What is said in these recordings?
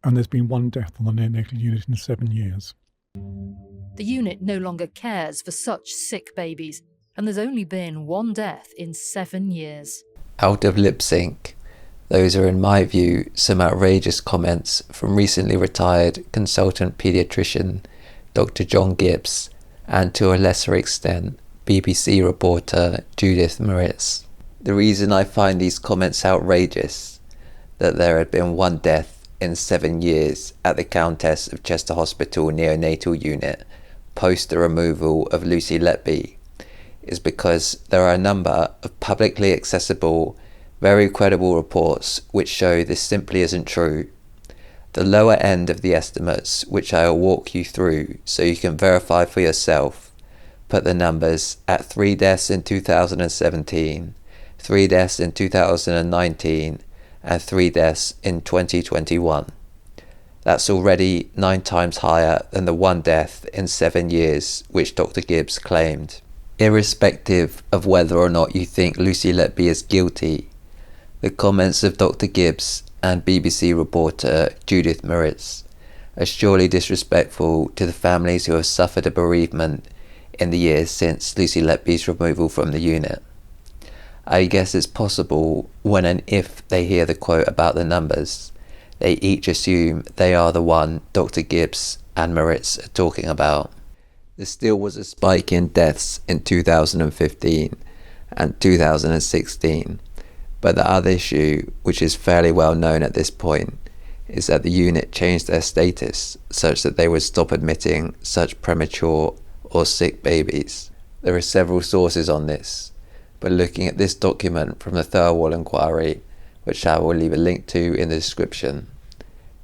and there's been one death on the neonatal unit in 7 years. The unit no longer cares for such sick babies, and there's only been one death in 7 years. Out of lip sync, those are, in my view, some outrageous comments from recently retired consultant paediatrician Dr John Gibbs, and to a lesser extent, BBC reporter Judith Moritz. The reason I find these comments outrageous, that there had been one death in 7 years at the Countess of Chester Hospital neonatal unit post the removal of Lucy Letby, is because there are a number of publicly accessible, very credible reports which show this simply isn't true. The lower end of the estimates, which I will walk you through so you can verify for yourself, put the numbers at 3 deaths in 2017, 3 deaths in 2019, and 3 deaths in 2021. That's already 9 times higher than the 1 death in 7 years which Dr Gibbs claimed. Irrespective of whether or not you think Lucy Letby is guilty, the comments of Dr Gibbs and BBC reporter Judith Moritz are surely disrespectful to the families who have suffered a bereavement in the years since Lucy Letby's removal from the unit. I guess it's possible when and if they hear the quote about the numbers, they each assume they are the one Dr Gibbs and Moritz are talking about. There still was a spike in deaths in 2015 and 2016, but the other issue, which is fairly well known at this point, is that the unit changed their status such that they would stop admitting such premature or sick babies. There are several sources on this, but looking at this document from the Thirlwall Inquiry, which I will leave a link to in the description,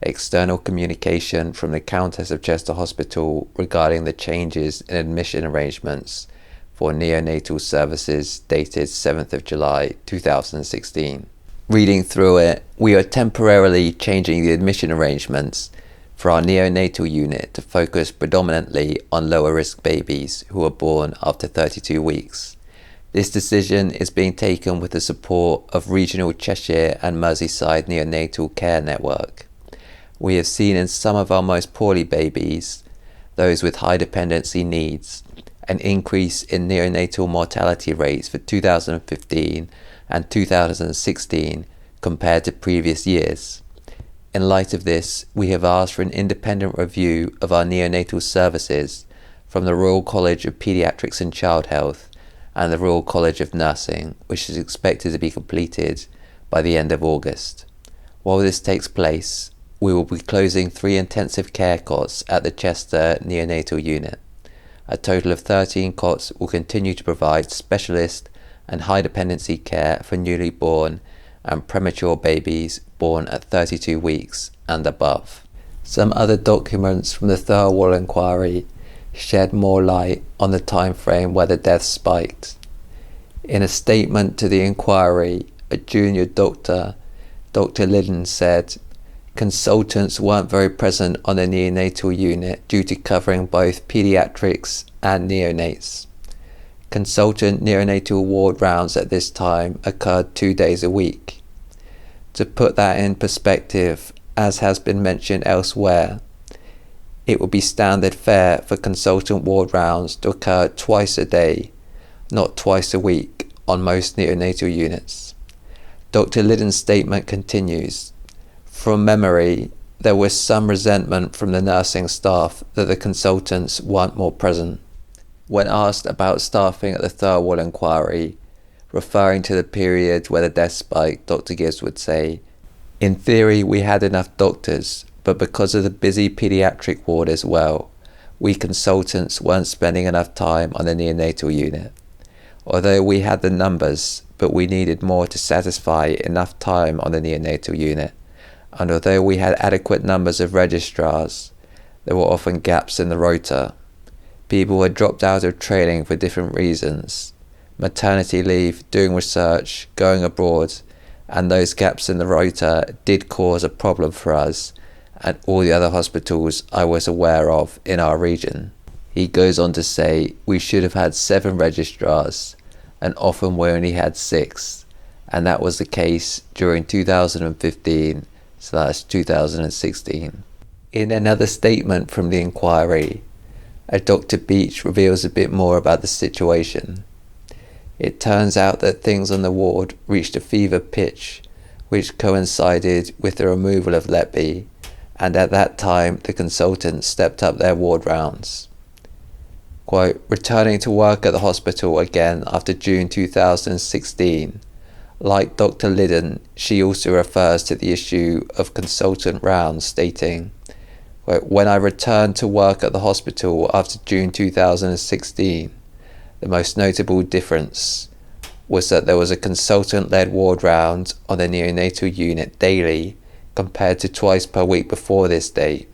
external communication from the Countess of Chester Hospital regarding the changes in admission arrangements for neonatal services dated 7th of July 2016. Reading through it, we are temporarily changing the admission arrangements for our neonatal unit to focus predominantly on lower risk babies who are born after 32 weeks. This decision is being taken with the support of regional Cheshire and Merseyside neonatal care network. We have seen in some of our most poorly babies, those with high dependency needs, an increase in neonatal mortality rates for 2015 and 2016 compared to previous years. In light of this, we have asked for an independent review of our neonatal services from the Royal College of Paediatrics and Child Health and the Royal College of Nursing, which is expected to be completed by the end of August. While this takes place, we will be closing 3 intensive care cots at the Chester neonatal unit. A total of 13 cots will continue to provide specialist and high dependency care for newly born and premature babies born at 32 weeks and above. Some other documents from the Thirlwall Inquiry shed more light on the time frame where the deaths spiked. In a statement to the inquiry, a junior doctor, Dr Liddon, said, "Consultants weren't very present on the neonatal unit due to covering both paediatrics and neonates. Consultant neonatal ward rounds at this time occurred 2 days a week. To put that in perspective, as has been mentioned elsewhere, it would be standard fare for consultant ward rounds to occur twice a day, not twice a week, on most neonatal units." Dr Liddon's statement continues, "From memory, there was some resentment from the nursing staff that the consultants weren't more present." When asked about staffing at the Thirlwall Inquiry, referring to the period where the death spiked, Dr Gibbs would say, "In theory, we had enough doctors, but because of the busy paediatric ward as well, we consultants weren't spending enough time on the neonatal unit. Although we had the numbers, but we needed more to satisfy enough time on the neonatal unit. And although we had adequate numbers of registrars, there were often gaps in the rota. People had dropped out of training for different reasons. Maternity leave, doing research, going abroad, and those gaps in the rota did cause a problem for us and all the other hospitals I was aware of in our region." He goes on to say, "We should have had 7 registrars, and often we only had 6, and that was the case during 2015, 2016. In another statement from the inquiry, a Dr. Beach reveals a bit more about the situation. It turns out that things on the ward reached a fever pitch, which coincided with the removal of Letby, and at that time the consultants stepped up their ward rounds. Quote, returning to work at the hospital again after June 2016. Like Dr. Liddon, she also refers to the issue of consultant rounds, stating, quote, when I returned to work at the hospital after June 2016, the most notable difference was that there was a consultant-led ward round on the neonatal unit daily compared to twice per week before this date,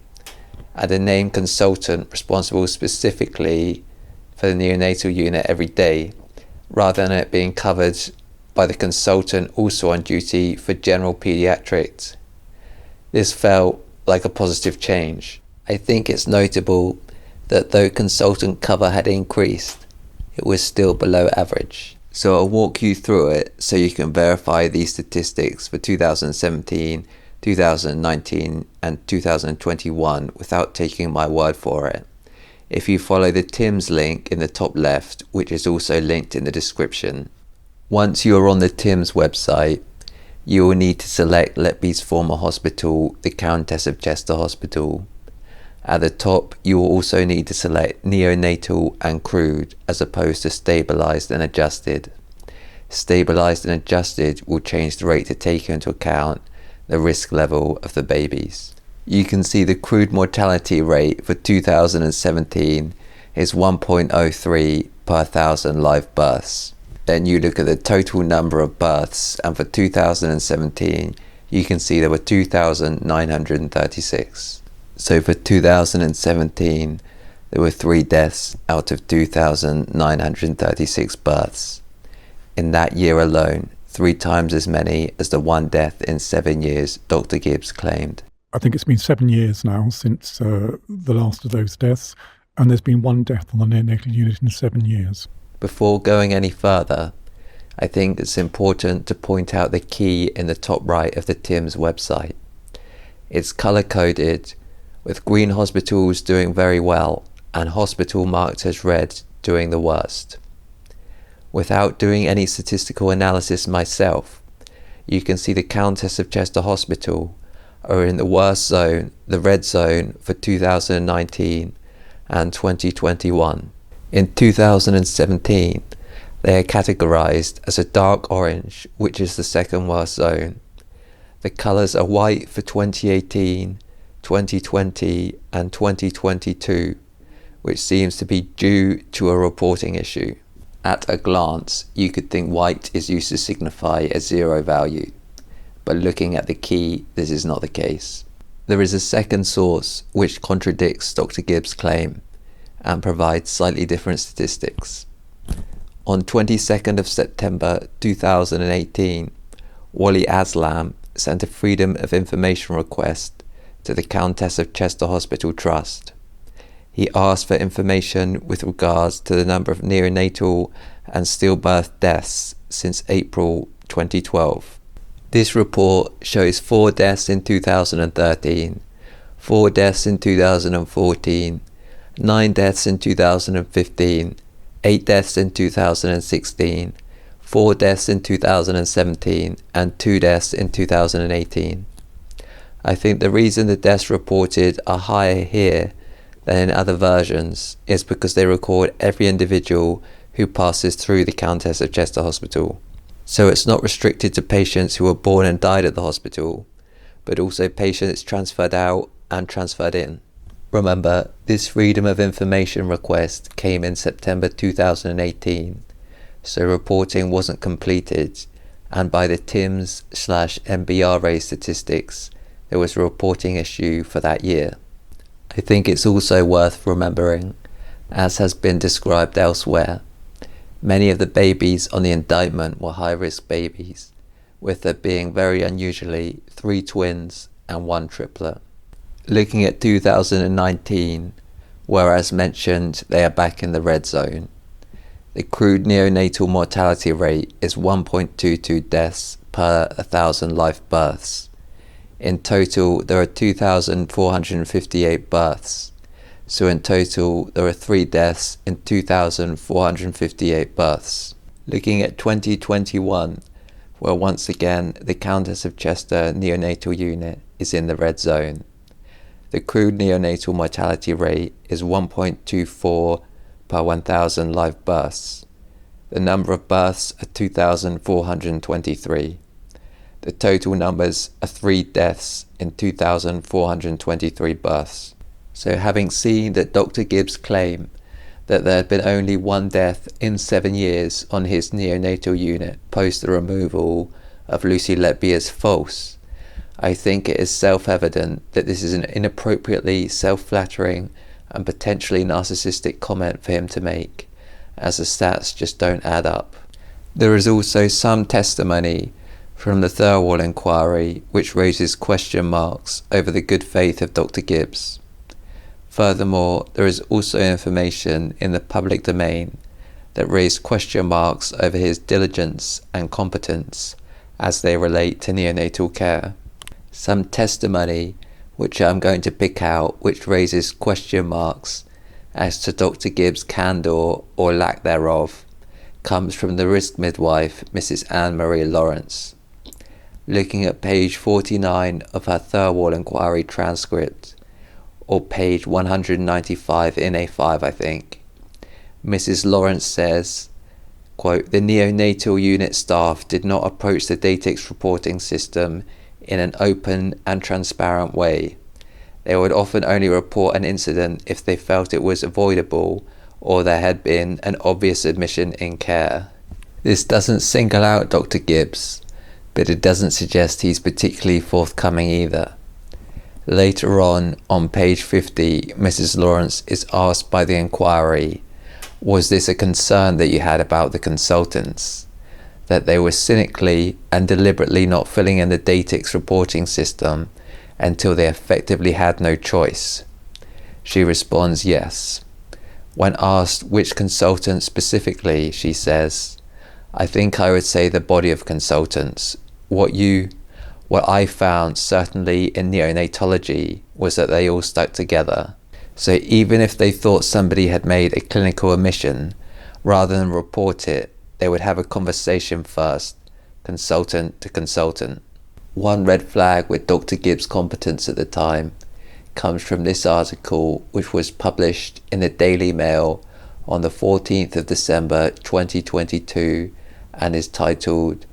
and a named consultant responsible specifically for the neonatal unit every day, rather than it being covered by the consultant also on duty for general paediatrics. This felt like a positive change. I think it's notable that though consultant cover had increased, it was still below average. So I'll walk you through it so you can verify these statistics for 2017, 2019 and 2021 without taking my word for it. If you follow the TIMS link in the top left, which is also linked in the description. Once you are on the TIMS website, you will need to select Letby's former hospital, the Countess of Chester Hospital. At the top, you will also need to select neonatal and crude as opposed to stabilized and adjusted. Stabilized and adjusted will change the rate to take into account the risk level of the babies. You can see the crude mortality rate for 2017 is 1.03 per 1,000 live births. Then you look at the total number of births, and for 2017 you can see there were 2,936. So for 2017 there were 3 deaths out of 2,936 births. In that year alone, 3 times as many as the 1 death in 7 years Dr. Gibbs claimed. I think it's been 7 years now since the last of those deaths, and there's been 1 death on the neonatal unit in 7 years. Before going any further, I think it's important to point out the key in the top right of the TIMS website. It's colour-coded, with green hospitals doing very well and hospital marked as red doing the worst. Without doing any statistical analysis myself, you can see the Countess of Chester Hospital are in the worst zone, the red zone, for 2019 and 2021. In 2017, they are categorised as a dark orange, which is the second worst zone. The colours are white for 2018, 2020 and 2022, which seems to be due to a reporting issue. At a glance, you could think white is used to signify a 0 value, but looking at the key, this is not the case. There is a second source which contradicts Dr. Gibbs' claim and provides slightly different statistics. On 22nd of September 2018, Wally Aslam sent a Freedom of Information request to the Countess of Chester Hospital Trust. He asked for information with regards to the number of neonatal and stillbirth deaths since April 2012. This report shows 4 deaths in 2013, 4 deaths in 2014, 9 deaths in 2015, 8 deaths in 2016, 4 deaths in 2017, and 2 deaths in 2018. I think the reason the deaths reported are higher here than in other versions is because they record every individual who passes through the Countess of Chester Hospital. So it's not restricted to patients who were born and died at the hospital, but also patients transferred out and transferred in. Remember, this Freedom of Information request came in September 2018, so reporting wasn't completed, and by the TIMS/MBRA statistics, there was a reporting issue for that year. I think it's also worth remembering, as has been described elsewhere, many of the babies on the indictment were high-risk babies, with there being very unusually 3 twins and 1 triplet. Looking at 2019, where as mentioned they are back in the red zone, the crude neonatal mortality rate is 1.22 deaths per 1,000 live births. In total, there are 2,458 births. So in total, there are 3 deaths in 2,458 births. Looking at 2021, where once again the Countess of Chester neonatal unit is in the red zone. The crude neonatal mortality rate is 1.24 per 1,000 live births. The number of births are 2,423. The total numbers are 3 deaths in 2,423 births. So having seen that Dr. Gibbs' claim that there had been only 1 death in 7 years on his neonatal unit post the removal of Lucy Letby is false, I think it is self-evident that this is an inappropriately self-flattering and potentially narcissistic comment for him to make, as the stats just don't add up. There is also some testimony from the Thirlwall inquiry which raises question marks over the good faith of Dr. Gibbs. Furthermore, there is also information in the public domain that raised question marks over his diligence and competence as they relate to neonatal care. Some testimony which I'm going to pick out which raises question marks as to Dr. Gibbs' candour or lack thereof comes from the risk midwife, Mrs. Anne-Marie Lawrence. Looking at page 49 of her Thirlwall inquiry transcript, or page 195 in A5 I think, Mrs. Lawrence says, quote, "The neonatal unit staff did not approach the Datix reporting system in an open and transparent way. They would often only report an incident if they felt it was avoidable or there had been an obvious omission in care." This doesn't single out Dr. Gibbs, but it doesn't suggest he's particularly forthcoming either. Later on page 50, Mrs. Lawrence is asked by the inquiry, was this a concern that you had about the consultants, that they were cynically and deliberately not filling in the Datix reporting system until they effectively had no choice? She responds yes. When asked which consultant specifically, she says, "I think I would say the body of consultants. What I found, certainly in neonatology, was that they all stuck together. So even if they thought somebody had made a clinical omission, rather than report it, they would have a conversation first, consultant to consultant." One red flag with Dr. Gibbs' competence at the time comes from this article, which was published in the Daily Mail on the 14th of December 2022 and is titled,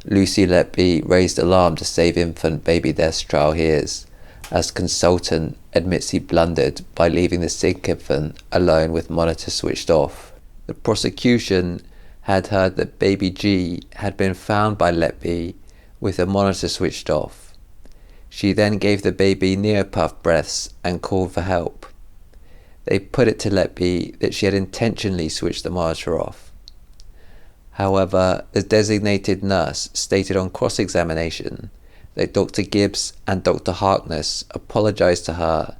"Lucy Letby raised alarm to save infant baby deaths trial hears, as consultant admits he blundered by leaving the sick infant alone with monitor switched off." The prosecution had heard that baby G had been found by Letby with the monitor switched off. She then gave the baby neopuff breaths and called for help. They put it to Letby that she had intentionally switched the monitor off. However, the designated nurse stated on cross-examination that Dr. Gibbs and Dr. Harkness apologized to her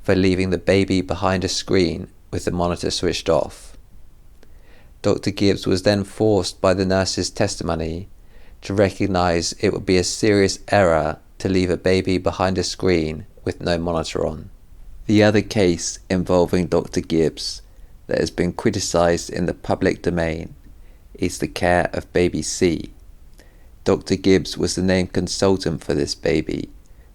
for leaving the baby behind a screen with the monitor switched off. Dr. Gibbs was then forced by the nurse's testimony to recognize it would be a serious error to leave a baby behind a screen with no monitor on. The other case involving Dr. Gibbs that has been criticized in the public domain is the care of baby C. Dr. Gibbs was the named consultant for this baby,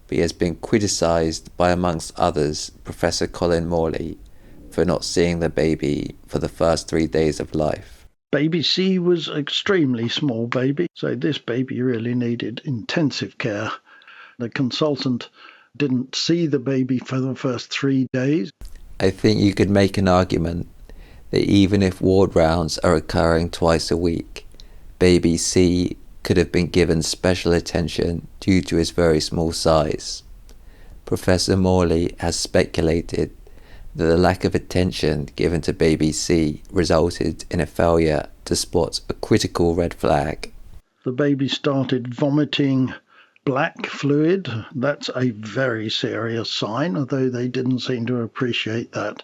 but he has been criticised by, amongst others, Professor Colin Morley for not seeing the baby for the first 3 days of life. Baby C was an extremely small baby, so this baby really needed intensive care. The consultant didn't see the baby for the first 3 days. I think you could make an argument that even if ward rounds are occurring twice a week, baby C could have been given special attention due to his very small size. Professor Morley has speculated that the lack of attention given to baby C resulted in a failure to spot a critical red flag. The baby started vomiting black fluid. That's a very serious sign, although they didn't seem to appreciate that.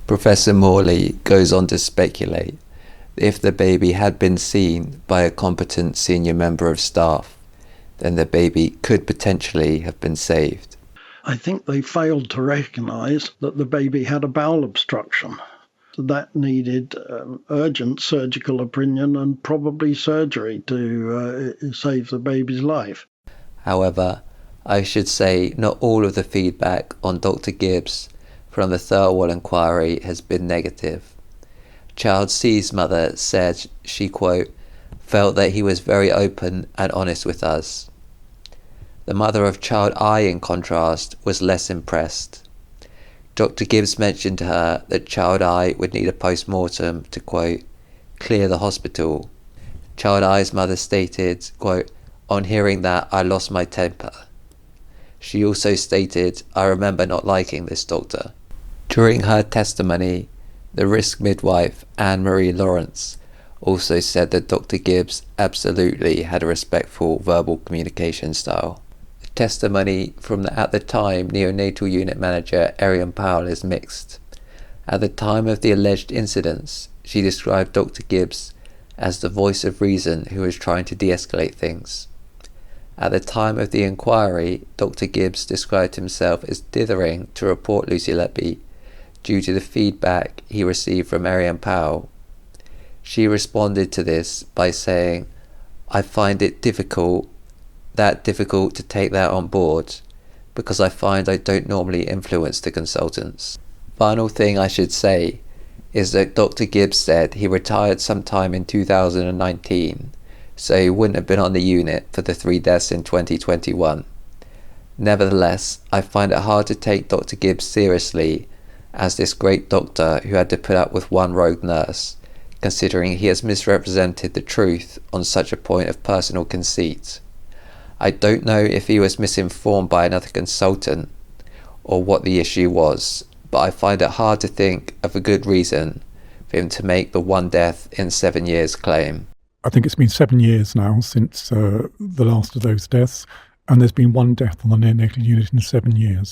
Professor Morley goes on to speculate that if the baby had been seen by a competent senior member of staff, then the baby could potentially have been saved. I think they failed to recognise that the baby had a bowel obstruction. That needed urgent surgical opinion and probably surgery to save the baby's life. However, I should say not all of the feedback on Dr Gibbs from the Thirlwell inquiry has been negative. Child C's mother said she, quote, felt that he was very open and honest with us. The mother of child I, in contrast, was less impressed. Dr Gibbs mentioned to her that child I would need a post-mortem to, quote, clear the hospital. Child I's mother stated, quote, on hearing that I lost my temper. She also stated, I remember not liking this doctor. During her testimony, the risk midwife Anne-Marie Lawrence also said that Dr Gibbs absolutely had a respectful verbal communication style. The testimony from the at the time neonatal unit manager Arian Powell is mixed. At the time of the alleged incidents, she described Dr Gibbs as the voice of reason who was trying to de-escalate things. At the time of the inquiry, Dr Gibbs described himself as dithering to report Lucy Letby due to the feedback he received from Arian Powell. She responded to this by saying, I find it difficult to take that on board because I find I don't normally influence the consultants. Final thing I should say is that Dr Gibbs said he retired sometime in 2019, so he wouldn't have been on the unit for the 3 deaths in 2021. Nevertheless, I find it hard to take Dr Gibbs seriously as this great doctor who had to put up with one rogue nurse, considering he has misrepresented the truth on such a point of personal conceit. I don't know if he was misinformed by another consultant or what the issue was, but I find it hard to think of a good reason for him to make the 1 death in 7 years claim. I think it's been 7 years now since the last of those deaths, and there's been 1 death on the neonatal unit in 7 years.